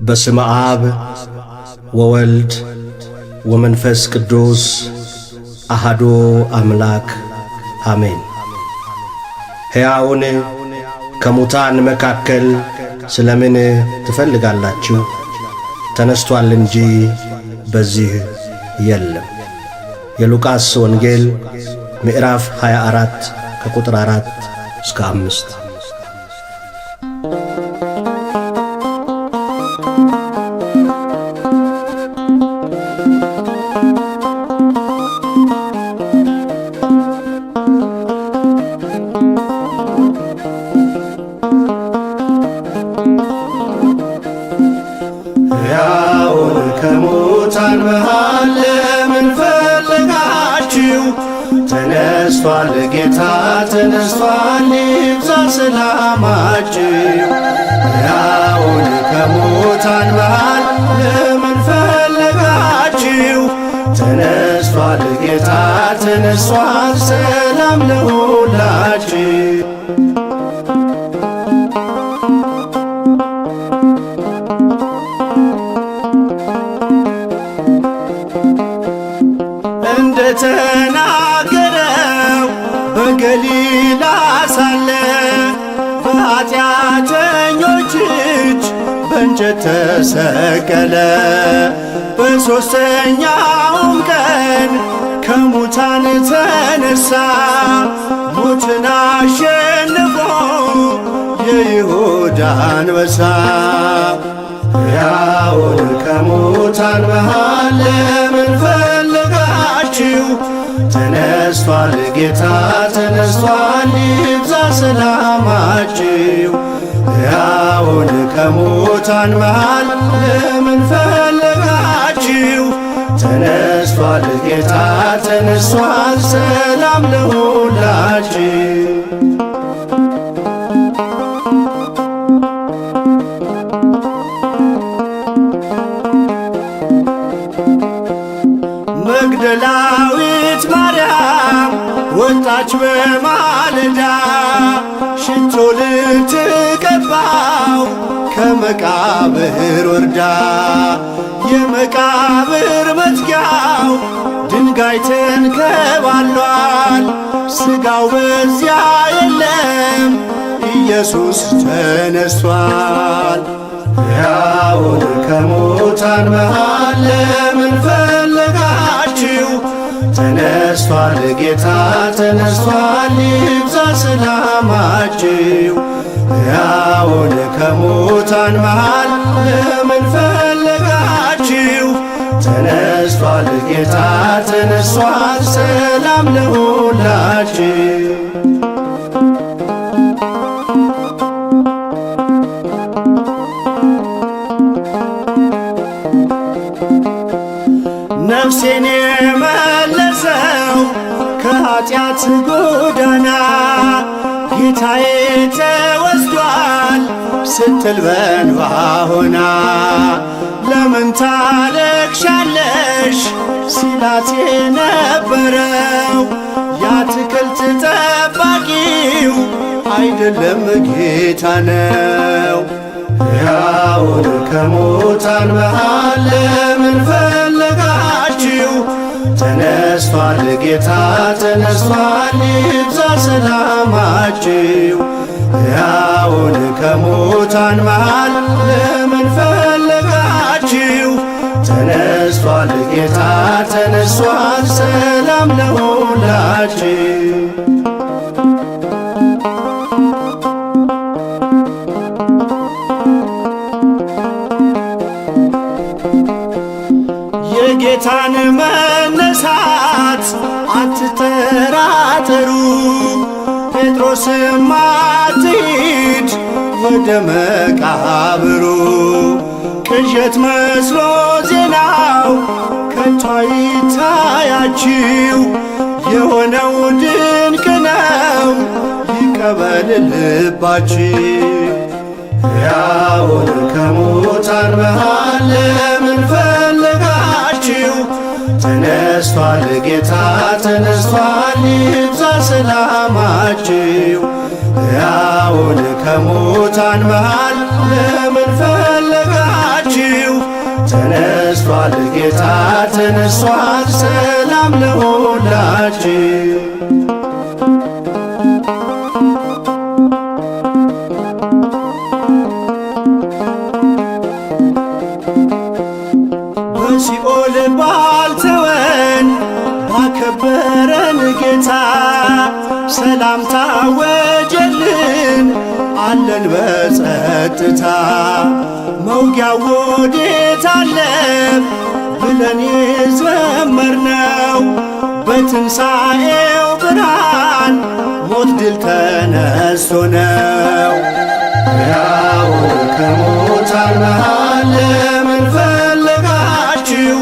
በስመ አብ ወወልድ ወመንፈስ ቅዱስ አሐዱ አምላክ አሜን። ሕያውን ከሙታን መካከል ስለምን ትፈልጋላችሁ? ተነስቷል እንጂ በዚህ የለም። የሉቃስ ወንጌል ምዕራፍ 24 ከቁጥር 4 እስከ 5። ሕያውን ከሙታን መሃል ለምን ፈለጋችሁ? ተነስቷል ጌታ ተነስቷል፣ ይብዛ ሰላማችሁ። ሕያውን ከሙታን መሃል ለምን ፈለጋችሁ? ተነስቷል ጌታ ተነስቷል፣ ሰላም ለሁላችሁ። እንደተናገረው በገሊላ ሳለ በኃጢአተኞች እጅ በእንጨት ተሰቀለ። በሦስተኛውም ቀን ከሙታን ተነሣ፣ ሞትን አሸንፎ የይሁዳ አንበሳ። ሕያውን ከሙታን መሃል ለምን ፈለጋችሁ? ተነስቷል ጌታ ተነስቷል፣ ይብዛ ሰላማችሁ። ሕያውን ከሙታን መሃል ለምን ፈለጋችሁ? ተነስቷል ጌታ ተነስቷል፣ ሰላም ለሁላችሁ። መግደላዊት ማርያም ወጣች በማለዳ፣ ሽቶ ልትቀባው ከመቃብር ወርዳ። የመቃብር መዝጊያው ድንጋይ ተንከባሏል፣ ሥጋው በዚያ የለም፣ ኢየሱስ ተነስቷል። ሕያውን ከሙታን መሃል ለምን ፈለጋችሁ? ተነስቷል ጌታ ተነስቷል፣ ይብዛ ሰላማችሁ። ሕያውን ከሙታን መሃል ለምን ፈለጋችሁ? ተነስቷል ጌታ ተነስቷል፣ ሰላም ለሁላችሁ። ነፍሴን የመለሰው ከኃጢአት ጎዳና፣ ጌታዬ ተወስዷል ስትል በእንባ ሆና። ለምን ታለቅሻለሽ ሲላት የነበረው የአትክልት ጠባቂው አይደለም ጌታ ነው። ሕያውን ከሙታን መሃል ለምን ፈለጋችሁ? ተነስቷል ጌታ ተነስቷል፣ ይብዛ ሰላማችሁ። ሕያውን ከሙታን መሃል ለምን ፈለጋችሁ? ተነስቷል ጌታ ተነስቷል፣ ሰላም ለሁላችሁ። የጌታን መነሳት አትጠራጠሩ፣ ጴጥሮስም አትሂድ ወደ መቃብሩ። ቅዠት መስሎ ዜናው ከቶ አይታያችሁ፣ የሆነው ድንቅ ነው ይቀበል ልባችሁ። ሕያውን ከሙታን መሃል ለምን ፈለጋችሁ? ተነስቷል ጌታ ተነስቷል፣ ይብዛ ሰላማችሁ። ሕያውን ከሙታን መሃል ለምን ፈለጋችሁ? ተነስቷል ጌታ ተነስቷል፣ ሰላም ለሁላችን። በሲኦል ባልተወን ባከበረን ጌታ ሰላም ታወጀልን አለን በጸጥታ። መውጊያው ወዴት አለ ብለን የዘመርነው በትንሣኤው ብርሃን ሞት ድል ተነስቶ ነው። ሕያው ከሙታን መሃል ለምን ፈለጋችሁ?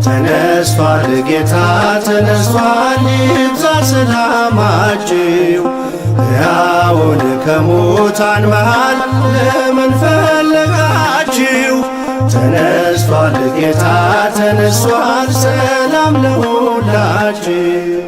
ተነስቷል ጌታ ተነስቷል፣ ይብዛ ሰላማችሁ። ሕያውን ከሙታን መሃል ለምን ፈለጋችሁ? ተነስቷል ጌታ ተነስቷል፣ ሰላም ለሁላችሁ።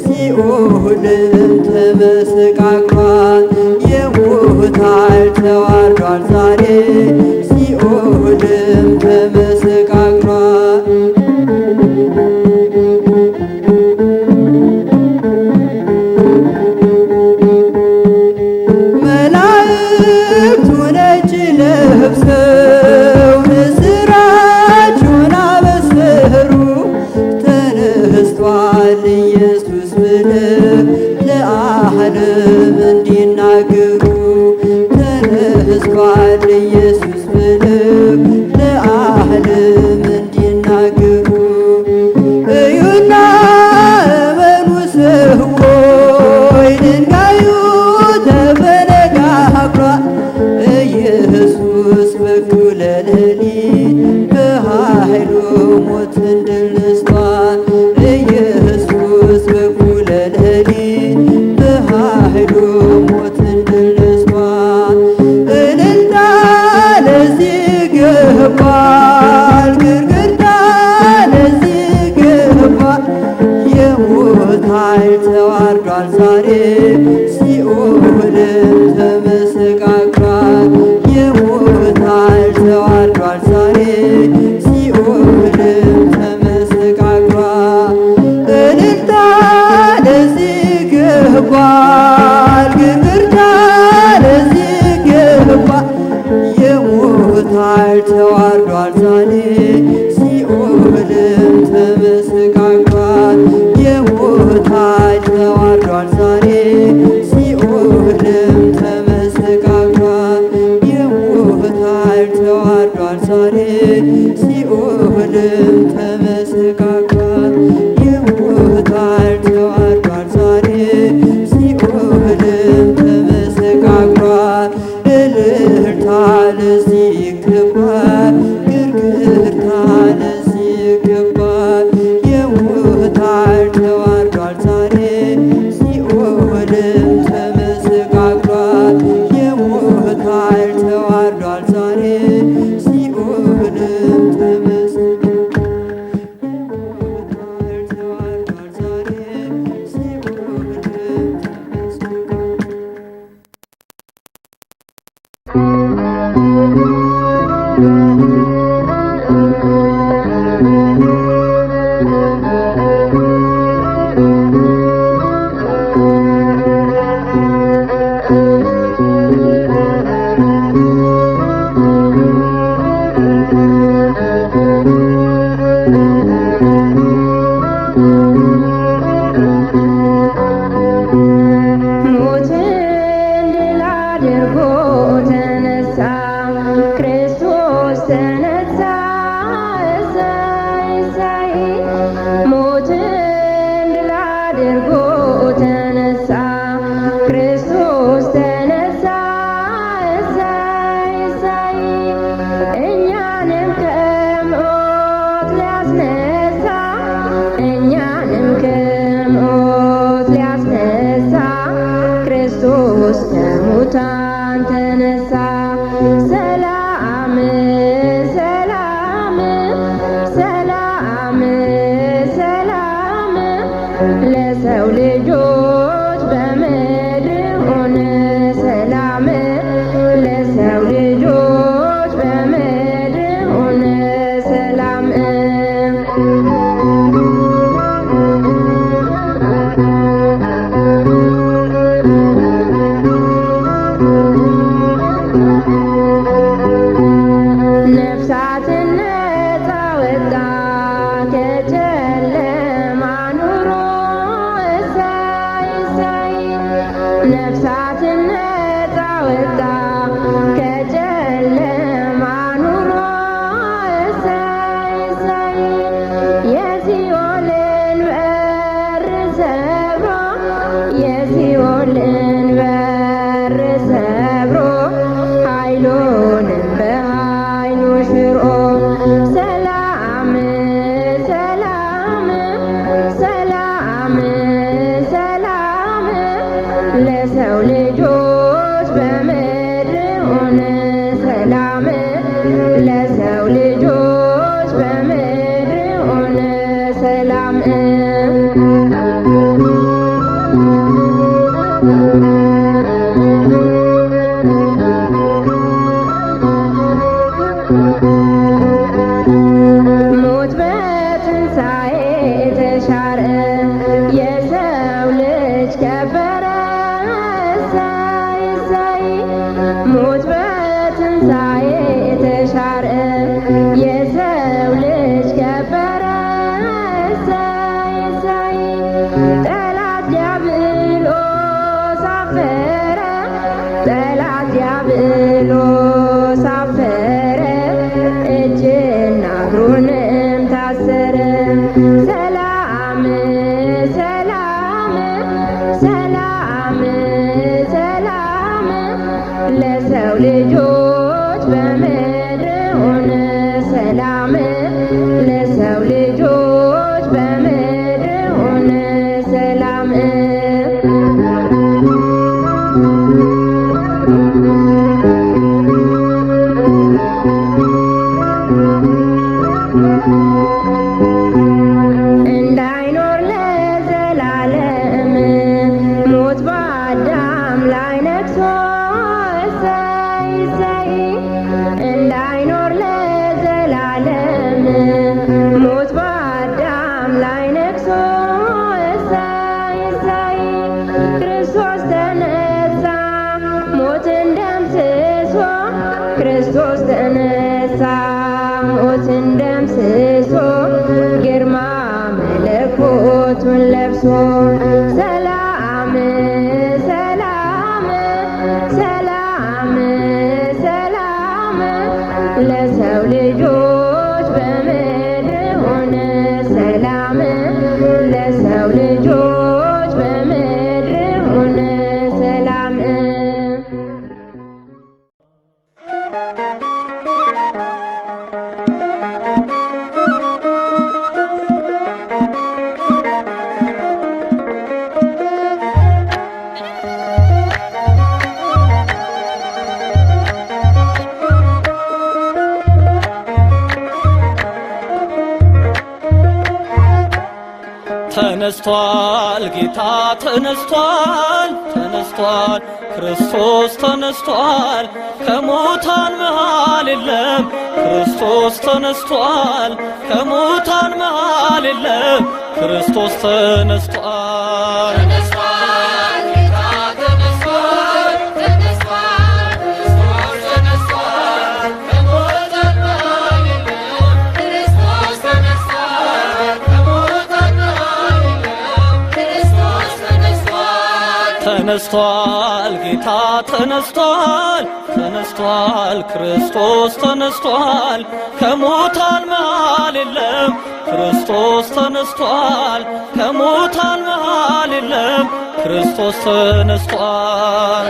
ሲኦልም ተመሰቃቅሏል፣ የሞት ኃይል ተዋርዷል ዛሬ ሲኦልም ተመሰቃቅሏል። መላእክቱ ነጭ ለብሰው ምስራቹን አበሰሩ። ተነስቷል ኢየሱስ ብለው ለዓለም እንዲናገሩ፣ ተነስቷል ኢየሱስ ብለው ለዓለም እንዲናገሩ። እዩና እመኑ ሰዎች ድንጋዩ ተፈነቃቅሏል። ኢየሱስ በኩለ ሌሊት በኃይሉ ሞትን ድል ነስቷል። ኢየሱስ በኩለ ሌሊት በኃይሉ ሞትን ድል ነስቷል። እልልታ ለዚህ ይገባል፣ ግርግርታ ለዚህ ይገባል። የሞት ኃይል ተዋርዷል ዛሬ ሲኦልም ተመሰቃቅሏል። የሞት ኃይል ተዋርዷል ዛሬ ሲኦልም ተመሰቃቅሏል። እልልታ ለዚህ ይገባል፣ ከሙታን ተነሳ። ሰላም ሰላም ሰላም ሰላም ለሰው ልጆች በምድር ሆነ። ሰላም ለሰው ልጆች በምድር ሆነ። ሰላም ነፍሳትን ነፃ ወጣ ከጨለማ ኑሮ። እሰይ እሰይ ነፍሳትን ነፃ ወጣ ከጨለማ ኑሮ። እሰይ እሰይ የሲኦልን በር ሰብሮ የሲኦልን በር ሰብሮ ኃይሉንም በኃይሉ ሽሮ። ሰላም ሰላም ሰላም ሰላም ለሰው ልጆች በምድር ሆነ። ሰላም ለሰው ልጆች በምድር ሆነ። ሰላም ሞት በትንሣኤ ተሻረ የሰው ልጅ ከበረ። እሰይ እሰይ ሞት በትንሣኤ ተሻረ የሰው ልጅ ከበረ። እሰይ እሰይ ጠላት ዲያብሎስ አፈረ ጠላት ዲያብሎስ አፈረ እጅና እግሩንም ታሰረ። ሰላም ሰላም ሰላም ሰላም ለሰው ልጆች በምድር ሆነ። ሰላም ለሰው ልጆች በምድር ሆነ። ሰላም እንዳይኖር ለዘላለም ሞት በአዳም ላይ ነግሶ። እሰይ እሰይ እንዳይኖር ለዘላለም ሞት በአዳም ላይ ነግሶ። እሰይ እሰይ ክርስቶስ ተነሳ ሞትን ደምስሶ። ክርስቶስ ተነሳ ሞትን ደምስሶ ግርማ መለኮቱን ለብሶ። ሰላም ሰላም ሰላም ሰላም ለሰው ልጆች በምድር ሆነ። ሰላም ለሰው ልጆች በምድር ሆነ። ሰላም ተነስቷል ጌታ ተነስቷል ተነስቷል ክርስቶስ ተነስቷል ከሙታን መሃል የለም ክርስቶስ ተነስቷል ከሙታን መሃል የለም ክርስቶስ ተነስቷል ተነስቷል ጌታ ተነስቷል ተነስቷል ክርስቶስ ተነስቷል ከሙታን መሃል የለም ክርስቶስ ተነስቷል ከሙታን መሃል የለም ክርስቶስ ተነስቷል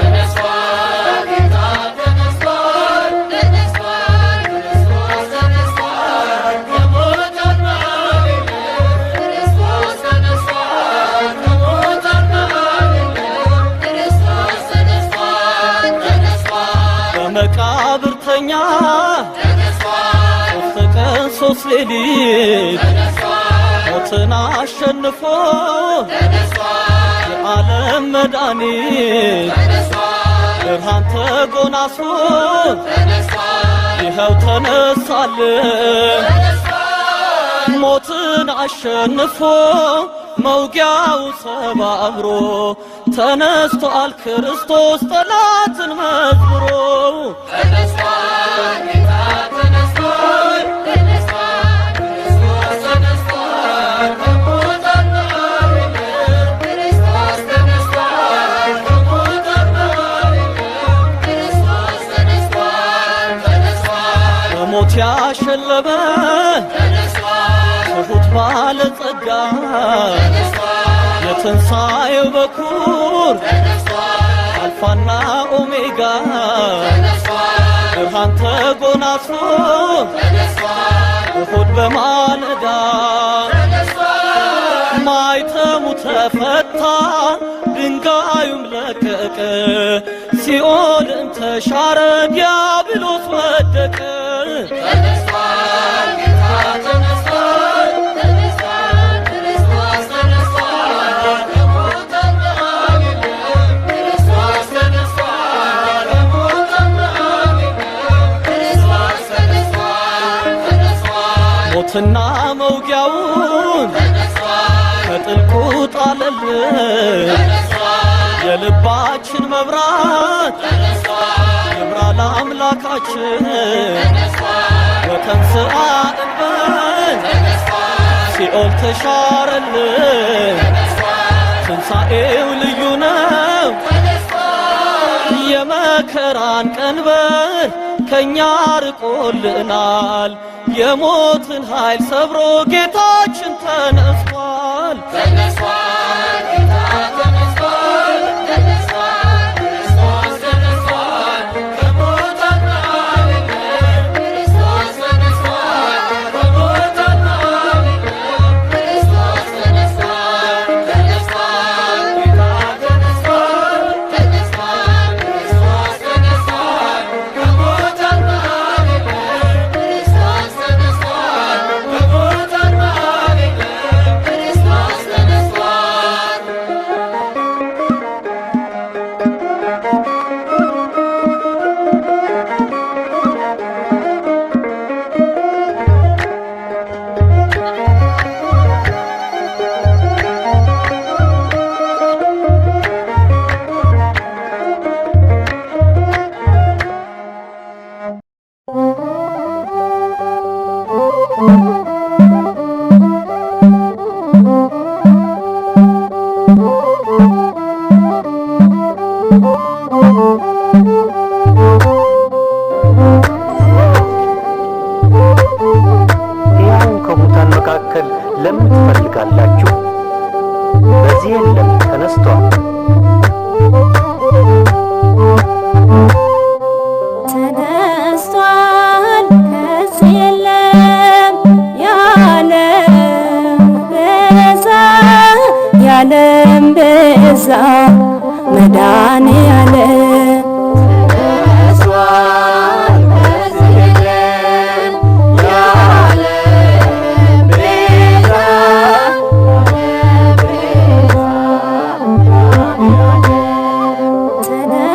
በመቃብር ተኛ 3 ቀን 3 ሌሊት ሞትን አሸንፎ የዓለም መድኃኒት ብርሃን ተጎናጽፎ ይኸው ተነሳልን ሞትን አሸንፎ መውጊያው ሰባብሮ ተነስቷል ክርስቶስ ጠላትን መዝብሮ ተነስቷል ጌታ ተነስቷል ተነስቷል ክርስቶስ ተነስቷል ከሙታን ክርስቶስ ተነስቷል ከሙታን ክርስቶስ ተነስቷል ተነስቷል በሞት ያሸለመ ትሑት ባለጸጋ የትንሣኤው በኩር አልፋና ኦሜጋ ብርሃን ተጎናጽፎ እሁድ በማለዳ ማይተሙ ተፈታ ድንጋዩም ለቀቀ ሲኦልም ተሻረ ዲያብሎስ ወደቀ ተነስቷል ጌታ ተነስቷል ተነስቷል ክርስቶስ ተነስቷል ከሙታን ክርስቶስ ተነስቷል ከሙታን ክርስቶስ ተነስቷል ተነስቷል ሞትና መውጊያውን ከጥልቁ ጣለልን የልባችን መብራት ይብራ ለአምላካችን ወተንሥአ እንበል ሲኦል ተሻረልን ትንሣኤው ልዩ ነው የመከራን ቀንበር ከእኛ ርቆልናል የሞትን ኃይል ሰብሮ ጌታችን ተነስቷል ተነስቷል ጌታ ተነስቷል ተነስቷል ክርስቶስ ተነስቷል ከሙታን ክርስቶስ ተነስቷል ከሙታን ክርስቶስ ተነስቷል ተነስቷል ጌታ ተነስቷል ተነስቷል ክርስቶስ ተነስቷል ከሙታን ክርስቶስ ተነስቷል ከሙታን ክርስቶስ ተነስቷል ሕያውን ከሙታን መካከል ለምን ትፈልጋላችሁ? በዚህ የለም ተነስቷል። ተነስቷል ከዚህ የለም ያለም ቤዛ መድኃኔዓለም ተነስቷል ከዚህ የለም ያለም ቤዛ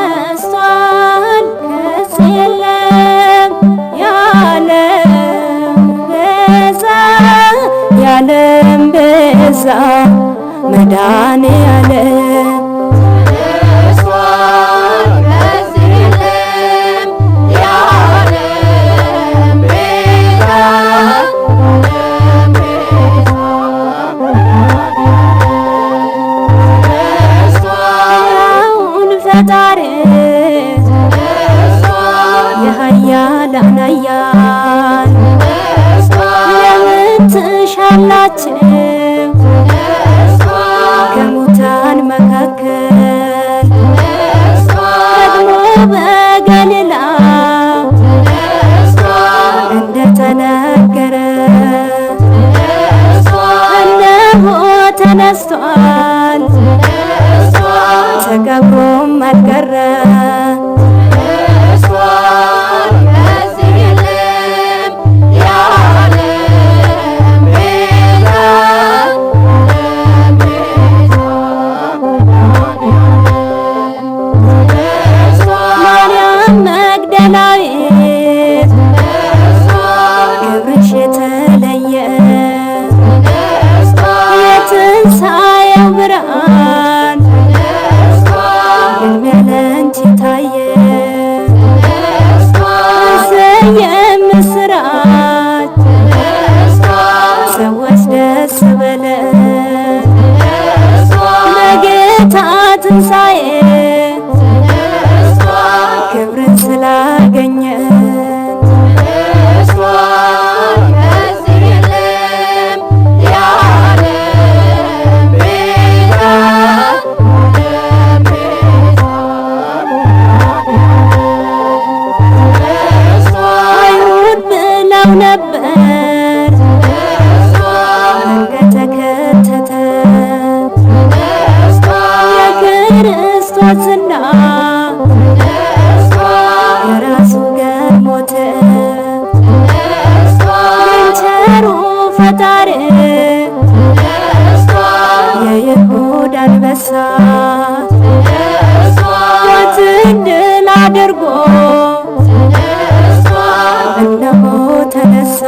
ተነስቷል ከዚህ የለም ያለም ቤዛ መድኃኔዓለም ተነስቷል ከዚህ የለም ያለም ቤዛ ተነስቷል ፈጣሪ የኃያላን ኃያል ለምን ትሻላችሁ ከሙታን መካከል ደግሞ በገሊላ እንደተነገረ እነሆ ተነስቷል ተቀብሮም አልቀረ አድርጎ እነሆ ተነሳ።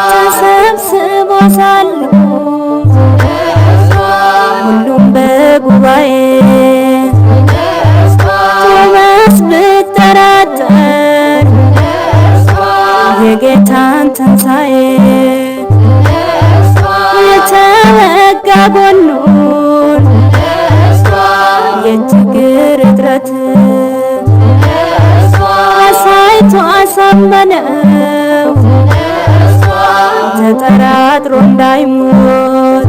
ተሰብስቦ ሳሉ ሁሉም በጉባኤ ቶማስ ብጠራጠር የጌታን ትንሣኤ የተወጋ ጎኑን የችግር እጥረት አሳይቶ አሳመነው ተጠራጥሮ እንዳይሞት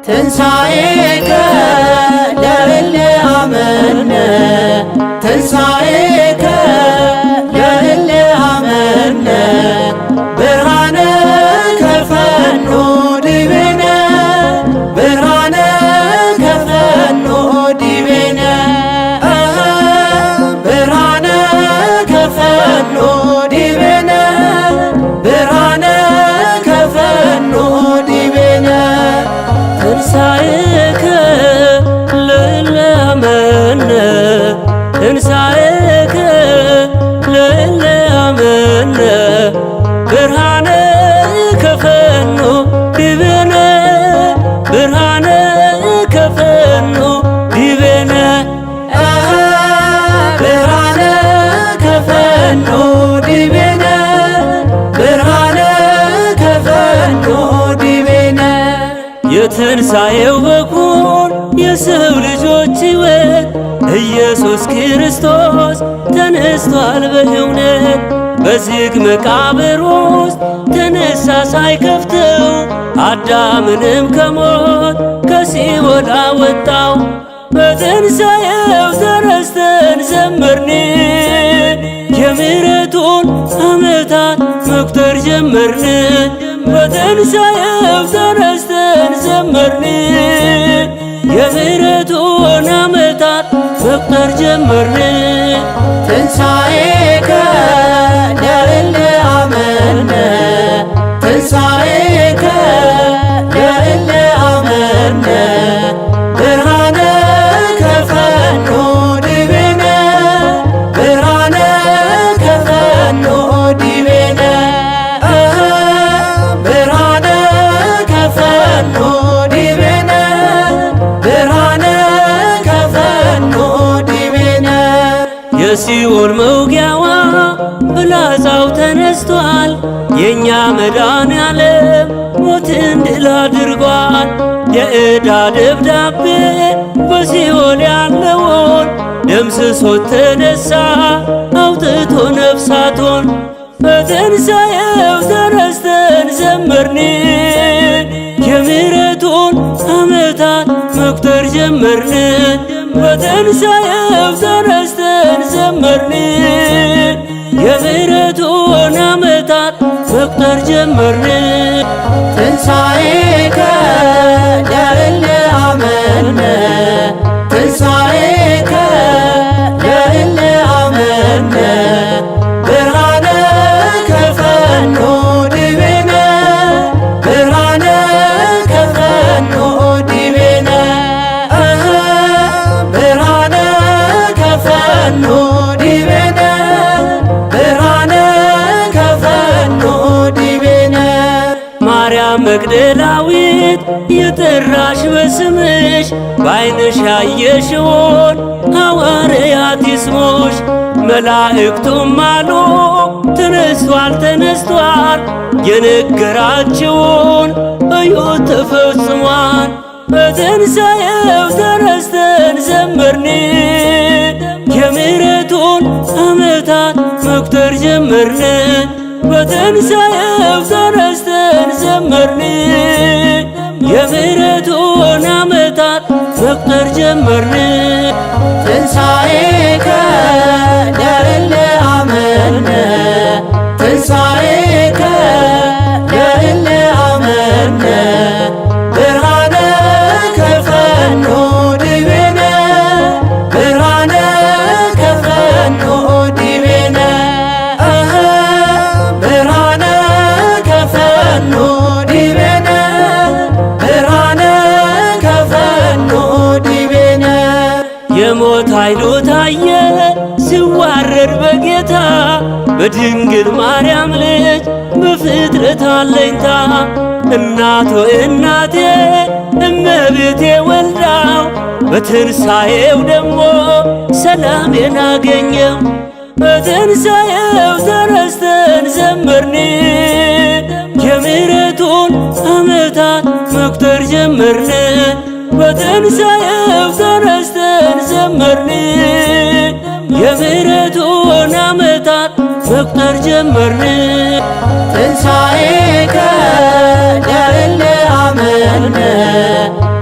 ትንሣኤከ ለእለ አመነ ትንሣኤከ ለእለ አመነ ብርሃነ ከፈኖ ዲቤነ ብርሃነ ከፈኖ ዲቤነ ብርሃነ ከፈኖ ዲቤነ ብርሃነ ከፈኖ ዲቤነ ትንሣኤከ ለእለ አመነ ትንሣኤከ ለእለ አመነ ብርሃነ ከፈኖ ዲቤነ ብርሃነ ከፈኖ ዲቤነ ብርሃነ ከፈኖ ዲቤነ ብርሃነ ከፈኖ ዲቤነ የትንሣኤው በኩር የሰው ልጆች ሕይወት ኢየሱስ ክርስቶስ ተነስቷል በእውነት በዝግ መቃብር ውስጥ ተነሳ ሳይከፍተው አዳምንም ከሞት ከሲኦል አወጣው። በትንሣኤው ተነስተን ዘመርን የምሕረቱን ዓመታት መቁጠር ጀመርን። በትንሣኤው ተነስተን ዘመርን የምሕረቱን ዓመታት መቁጠር ጀመርን። ትንሣኤከ ለእለ አመነ ትንሣኤከ ለእለ አመነ ብርሃነ ከፈኖ ዲቤነ ብርሃነ ከፈኖ ዲቤነ ብርሃነ ከፈኖ ዲቤነ ብርሃነ ከፈኖ ዲቤነ የሲኦል መውጊያዋ ፍላጻው ተነስቷል። የእኛ መድኃኔዓለም ሞትን ድል አድርጓል። የዕዳ ደብዳቤ በሲኦል ያለውን ደምስሶት ተነሳ አውጥቶ ነፍሳቶን። በትንሣኤው ተነስተን ዘመርን የምሕረቱን ዓመታት መቁጠር ጀመርን። በትንሣኤው ተነስተን ዘመርን የምሕረቱን ዓመታት መቁጠር ጀመርን። ትንሣኤከ ለእለ አመነ መግደላዊት የጠራሽ በስምሽ በዓይንሽ ያየሽውን ሐዋርያት ይስሙሽ። መላእክቱም አሉ ተነስቷል ተነስቷል፣ የነገራችውን እዩት ተፈጽሟል። በትንሣኤው ተነስተን ዘመርን፣ የምሕረቱን ዓመታት መቁጠር ጀመርን። በትንሣኤው ተነስተን ዘመርን፣ የምሕረቱን ዓመታት መቁጠር ጀመርን። ትንሣኤከ ለእለ አመነ ትንሣኤከ ለእለ አመነ ብርሃነ ከፈኖ ዲቤነ ብርሃነ ከፈኖ ዲቤነ ብርሃነ ከፈኖ ዲቤነ ብርሃነ ከፈኖ ዲቤነ የሞት ኃይሉ ታየ ሲዋረድ በጌታ በድንግል ማርያም ልጅ በፍጥረት አለኝታ። እናቶ እናቴ እመቤቴ ወልዳው በትንሣኤው ደግሞ ሰላሜን አገኘው። በትንሣኤው ተነስተን ዘመርን፣ የምሕረቱን ዓመታት መቁጠር ጀመርን። በትንሣኤው ተነስተን ዘመርን፣ የምሕረቱን ዓመታት መቁጠር ጀመርን። ትንሣኤከ ለእለ አመነ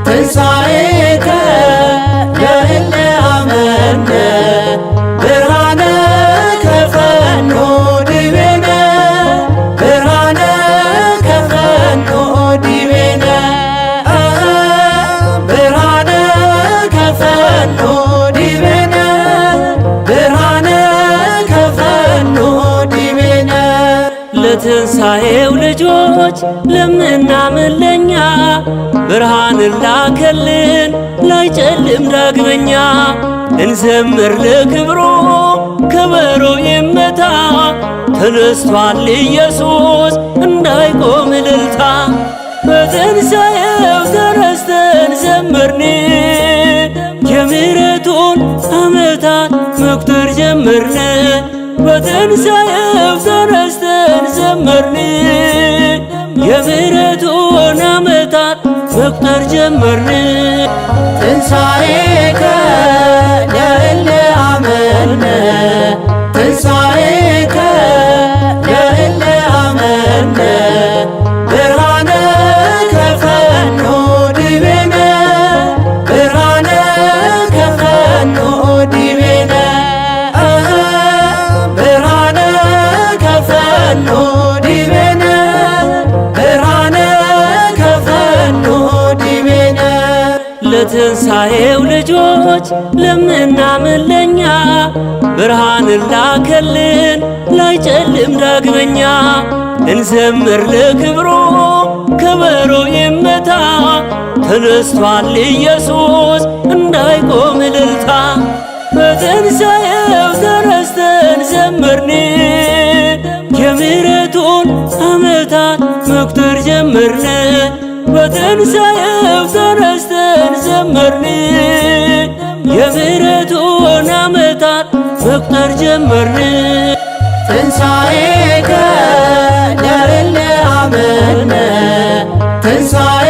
ትንሣኤከ ለእለ አመነ ብርሃነ ከፈኖ ዲቤነ ብርሃነ ከፈኖ ዲቤነ ብርሃነ ከፈኖ ዲቤነ ብርሃነ ከፈኖ ዲቤነ ለትንሣኤው ልጆች ለምናምን ለኛ ብርሃንን ላከልን ላይጨልም ዳግመኛ። እንዘምር ለክብሩ ከበሮ ይመታ፣ ተነስቷል ኢየሱስ እንዳይቆም እልልታ። በትንሣኤው ተነስተን ዘመርን፣ የምሕረቱን ዓመታት መቁጠር ጀመርን። በትንሣኤው ተነስተን ዘመርን፣ የምሕረቱን ዓመታት መቁጠር ጀመርን። ትንሣኤከ ለእለ አመነ ትንሣኤከ ለእለ አመነ ብርሃነ ከፈኖ ዲቤነ ብርሃነ ከፈኖ ዲቤነ ብርሃነ ከፈኖ ዲቤነ ብርሃነ ከፈኖ ዲቤነ ለትንሣኤው ልጆች ለምናምን ለኛ ብርሃንን ላከልን ላይጨልም ዳግመኛ። እንዘምር ለክብሩ ከበሮ ይመታ፣ ተነስቷል ኢየሱስ እንዳይቆም እልልታ። በትንሣኤው ተነስተን ዘመርን፣ የምሕረቱን ዓመታት መቁጠር ጀመርን። በትንሣኤው ተነስተን ዘመርን፣ የምሕረቱን ዓመታት መቁጠር ጀመርን። ትንሣኤከ ለእለ አመነ ትንሣኤ